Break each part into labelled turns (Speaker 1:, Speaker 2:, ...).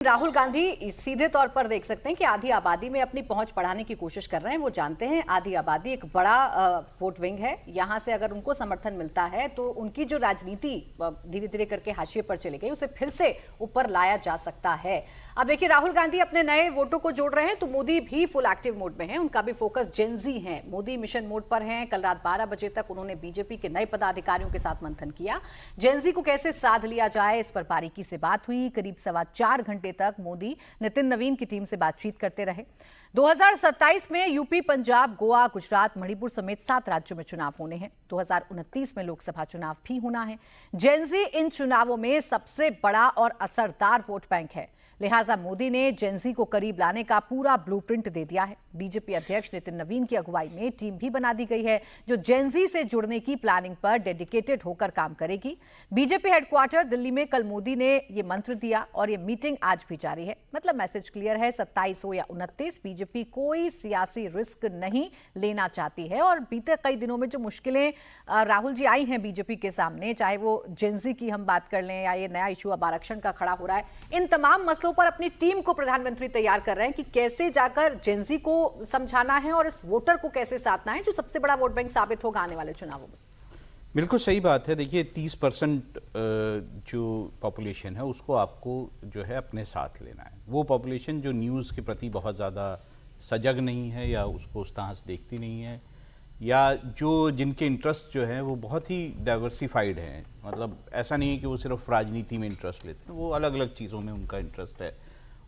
Speaker 1: राहुल गांधी सीधे तौर पर देख सकते हैं कि आधी आबादी में अपनी पहुंच बढ़ाने की कोशिश कर रहे हैं। वो जानते हैं आधी आबादी एक बड़ा वोट विंग है, यहां से अगर उनको समर्थन मिलता है तो उनकी जो राजनीति धीरे धीरे करके हाशिए पर चली गई उसे फिर से ऊपर लाया जा सकता है। अब देखिए, राहुल गांधी अपने नए वोटों को जोड़ रहे हैं तो मोदी भी फुल एक्टिव मोड में है। उनका भी फोकस जेनजी है, मोदी मिशन मोड पर है। कल रात 12 बजे तक उन्होंने बीजेपी के नए पदाधिकारियों के साथ मंथन किया। जेनजी को कैसे साध लिया जाए इस पर बारीकी से बात हुई। करीब 4.25 घंटे तक मोदी नितिन नवीन की टीम से बातचीत करते रहे। 2027 में यूपी, पंजाब, गोवा, गुजरात, मणिपुर समेत 7 राज्यों में चुनाव होने हैं। 2029 में लोकसभा चुनाव भी होना है। जेनजी इन चुनावों में सबसे बड़ा और असरदार वोट बैंक है, लिहाजा मोदी ने जेनजी को करीब लाने का पूरा ब्लूप्रिंट दे दिया है। बीजेपी अध्यक्ष नितिन नवीन की अगुवाई में टीम भी बना दी गई है जो जेनजी से जुड़ने की प्लानिंग पर डेडिकेटेड होकर काम करेगी। बीजेपी हेडक्वार्टर दिल्ली में कल मोदी ने ये मंत्र दिया और ये मीटिंग आज भी जारी है। मतलब मैसेज क्लियर है, 27 हो या 29, बीजेपी कोई सियासी रिस्क नहीं लेना चाहती है। और बीते कई दिनों में जो मुश्किलें राहुल जी आई हैं बीजेपी के सामने, चाहे वो जेनजी की हम बात कर लें या ये नया इशू अब आरक्षण का खड़ा हो रहा है, इन तमाम मसलों पर अपनी टीम को प्रधानमंत्री तैयार कर रहे हैं कि कैसे जाकर जेनजी को समझाना है और इस वोटर को कैसे साधना है जो सबसे बड़ा वोट बैंक साबित होगा आने वाले चुनावों में।
Speaker 2: बिल्कुल सही बात है। देखिए, 30% जो पॉपुलेशन है उसको आपको जो है अपने साथ लेना है। वो पॉपुलेशन जो न्यूज़ के प्रति बहुत ज़्यादा सजग नहीं है या उसको उस तरह से देखती नहीं है, या जो जिनके इंटरेस्ट जो है वो बहुत ही डाइवर्सिफाइड हैं। मतलब ऐसा नहीं है कि वो सिर्फ राजनीति में इंटरेस्ट लेते हैं, वो अलग अलग चीज़ों में उनका इंटरेस्ट है।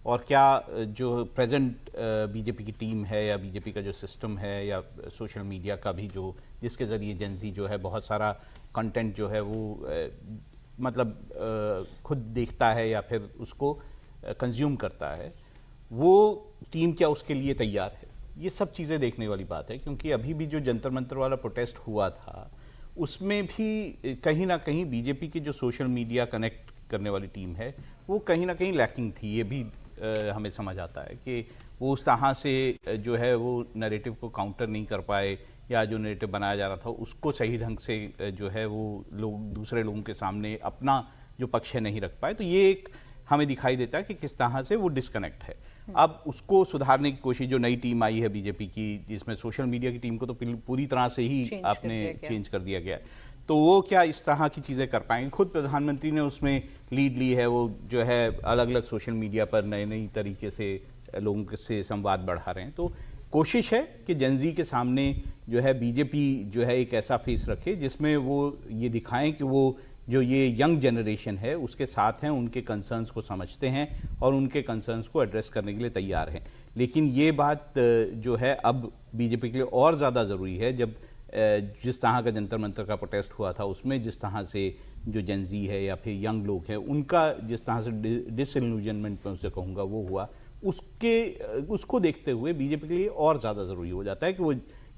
Speaker 2: और क्या जो प्रेजेंट बीजेपी की टीम है या बीजेपी का जो सिस्टम है या सोशल मीडिया का भी जो जिसके ज़रिए जेनजी जो है बहुत सारा कंटेंट जो है वो खुद देखता है या फिर उसको कंज्यूम करता है, वो टीम क्या उसके लिए तैयार है, ये सब चीज़ें देखने वाली बात है। क्योंकि अभी भी जो जंतर मंतर वाला प्रोटेस्ट हुआ था उसमें भी कहीं ना कहीं बीजेपी की जो सोशल मीडिया कनेक्ट करने वाली टीम है वो कहीं ना कहीं लैकिंग थी। ये भी हमें समझ आता है कि वो उस तरह से जो है वो नैरेटिव को काउंटर नहीं कर पाए, या जो नैरेटिव बनाया जा रहा था उसको सही ढंग से जो है वो लोग दूसरे लोगों के सामने अपना जो पक्ष है नहीं रख पाए। तो ये एक हमें दिखाई देता है कि किस तरह से वो डिस्कनेक्ट है। अब उसको सुधारने की कोशिश जो नई टीम आई है बीजेपी की, जिसमें सोशल मीडिया की टीम को तो पूरी तरह से ही आपने चेंज कर दिया गया है, तो वो क्या इस तरह की चीज़ें कर पाएंगे। खुद प्रधानमंत्री ने उसमें लीड ली है। वो जो है अलग अलग सोशल मीडिया पर नए नई तरीके से लोगों से संवाद बढ़ा रहे हैं। तो कोशिश है कि जेनजी के सामने जो है बीजेपी जो है एक ऐसा फेस रखे जिसमें वो ये दिखाएं कि वो जो ये यंग जनरेशन है उसके साथ हैं, उनके कंसर्न्स को समझते हैं और उनके कंसर्न्स को एड्रेस करने के लिए तैयार हैं। लेकिन ये बात जो है अब बीजेपी के लिए और ज़्यादा ज़रूरी है, जब जिस तरह का जंतर मंतर का प्रोटेस्ट हुआ था उसमें जिस तरह से जो जेनजी है या फिर यंग लोग हैं उनका जिस तरह से डिसइल्यूजनमेंट मैं उसे कहूँगा वो हुआ, उसको देखते हुए बीजेपी के लिए और ज़्यादा ज़रूरी हो जाता है कि वो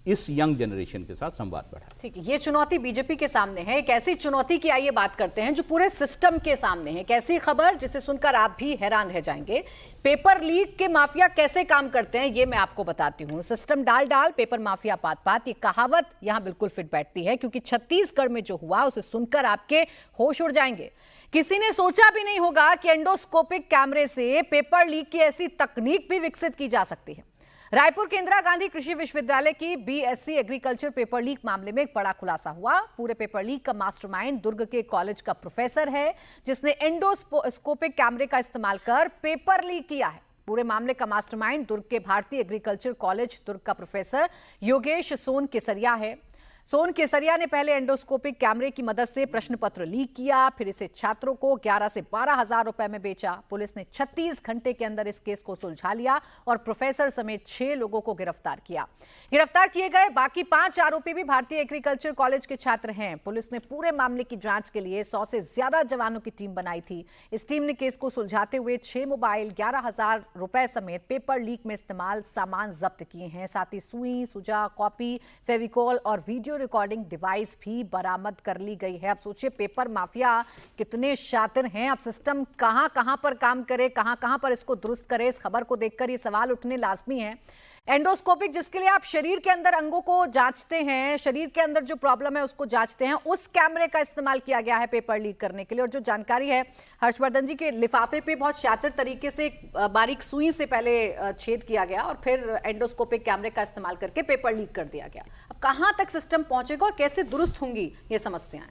Speaker 2: इस यंग जनरेशन के साथ संवाद बढ़ा।
Speaker 1: ठीक है, ये चुनौती बीजेपी के सामने है। एक ऐसी चुनौती की आइए बात करते हैं जो पूरे सिस्टम के सामने है। कैसी खबर जिसे सुनकर आप भी हैरान रह जाएंगे। पेपर लीक के माफिया कैसे काम करते हैं ये मैं आपको बताती हूँ। सिस्टम डाल डाल पेपर माफिया पात पात, ये कहावत यहां बिल्कुल फिट बैठती है क्योंकि छत्तीसगढ़ में जो हुआ उसे सुनकर आपके होश उड़ जाएंगे। किसी ने सोचा भी नहीं होगा कि एंडोस्कोपिक कैमरे से पेपर लीक की ऐसी तकनीक भी विकसित की जा सकती है। रायपुर के इंदिरा गांधी कृषि विश्वविद्यालय की बीएससी एग्रीकल्चर पेपर लीक मामले में एक बड़ा खुलासा हुआ। पूरे पेपर लीक का मास्टरमाइंड दुर्ग के कॉलेज का प्रोफेसर है जिसने एंडोस्कोपिक कैमरे का इस्तेमाल कर पेपर लीक किया है। पूरे मामले का मास्टरमाइंड दुर्ग के भारतीय एग्रीकल्चर कॉलेज दुर्ग का प्रोफेसर योगेश सोन केसरिया है। सोन केसरिया ने पहले एंडोस्कोपिक कैमरे की मदद से प्रश्न पत्र लीक किया, फिर इसे छात्रों को 11 से 12 हजार रुपए में बेचा। पुलिस ने 36 घंटे के अंदर इस केस को सुलझा लिया और प्रोफेसर समेत 6 लोगों को गिरफ्तार किया। गिरफ्तार किए गए बाकी 5 आरोपी भी भारतीय एग्रीकल्चर कॉलेज के छात्र हैं। पुलिस ने पूरे मामले की जांच के लिए 100 से ज्यादा जवानों की टीम बनाई थी। इस टीम ने केस को सुलझाते हुए 6 मोबाइल, 11,000 रुपए समेत पेपर लीक में इस्तेमाल सामान जब्त किए हैं। साथ ही सुई, सुजा, कॉपी, फेविकॉल और वीडियो रिकॉर्डिंग डिवाइस भी बरामद कर ली गई है। अब सोचिए पेपर माफिया कितने शातिर हैं। अब सिस्टम कहां कहां पर काम करे, कहां कहां पर इसको दुरुस्त करे, इस खबर को देखकर ये सवाल उठने लाजमी है एंडोस्कोपिक, जिसके लिए आप शरीर के अंदर अंगों को जांचते हैं, शरीर के अंदर जो प्रॉब्लम है उसको जांचते हैं, उस कैमरे का इस्तेमाल किया गया है पेपर लीक करने के लिए। और जो जानकारी है हर्षवर्धन जी के लिफाफे पे बहुत शातिर तरीके से बारीक सुई से पहले छेद किया गया और फिर एंडोस्कोपिक कैमरे का इस्तेमाल करके पेपर लीक कर दिया गया। अब कहां तक सिस्टम पहुंचेगा और कैसे दुरुस्त होंगी ये समस्याएं?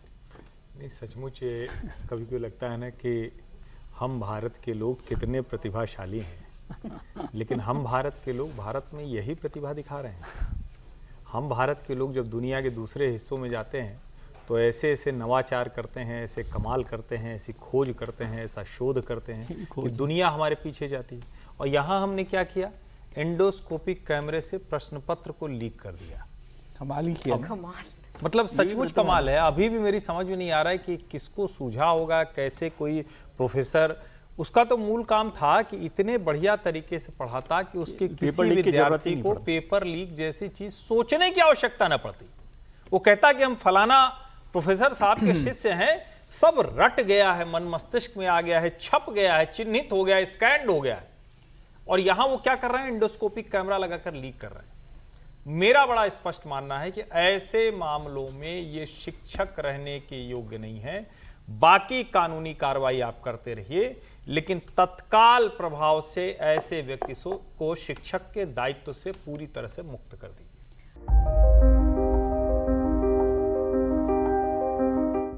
Speaker 3: नहीं, सचमुच ये कभी कभी लगता है ना कि हम भारत के लोग कितने प्रतिभाशाली हैं, लेकिन हम भारत के लोग भारत में यही प्रतिभा दिखा रहे हैं। हम भारत के लोग जब दुनिया के दूसरे हिस्सों में जाते हैं तो ऐसे ऐसे नवाचार करते हैं, ऐसे कमाल करते हैं, ऐसी खोज करते हैं, ऐसा शोध करते हैं कि दुनिया हमारे पीछे जाती है। और यहाँ हमने क्या किया, एंडोस्कोपिक कैमरे से प्रश्न पत्र को लीक कर दिया।
Speaker 2: कमाल ही किया।
Speaker 1: कमाल,
Speaker 3: मतलब सचमुच कमाल है। अभी भी मेरी समझ में नहीं आ रहा है कि किसको सूझा होगा, कैसे कोई प्रोफेसर, उसका तो मूल काम था कि इतने बढ़िया तरीके से पढ़ाता कि उसके किसी विद्यार्थी को पेपर लीक जैसी चीज सोचने की आवश्यकता न पड़ती। वो कहता कि हम फलाना प्रोफेसर साहब के शिष्य हैं, सब रट गया है, मन मस्तिष्क में आ गया है, छप गया है, चिन्हित हो गया है, स्कैंड हो गया है। और यहां वो क्या कर रहे हैं, एंडोस्कोपिक कैमरा लगाकर लीक कर रहे हैं। मेरा बड़ा स्पष्ट मानना है कि ऐसे मामलों में ये शिक्षक रहने के योग्य नहीं है। बाकी कानूनी कार्रवाई आप करते रहिए, लेकिन तत्काल प्रभाव से ऐसे व्यक्ति को शिक्षक के दायित्व से पूरी तरह से मुक्त कर दीजिए।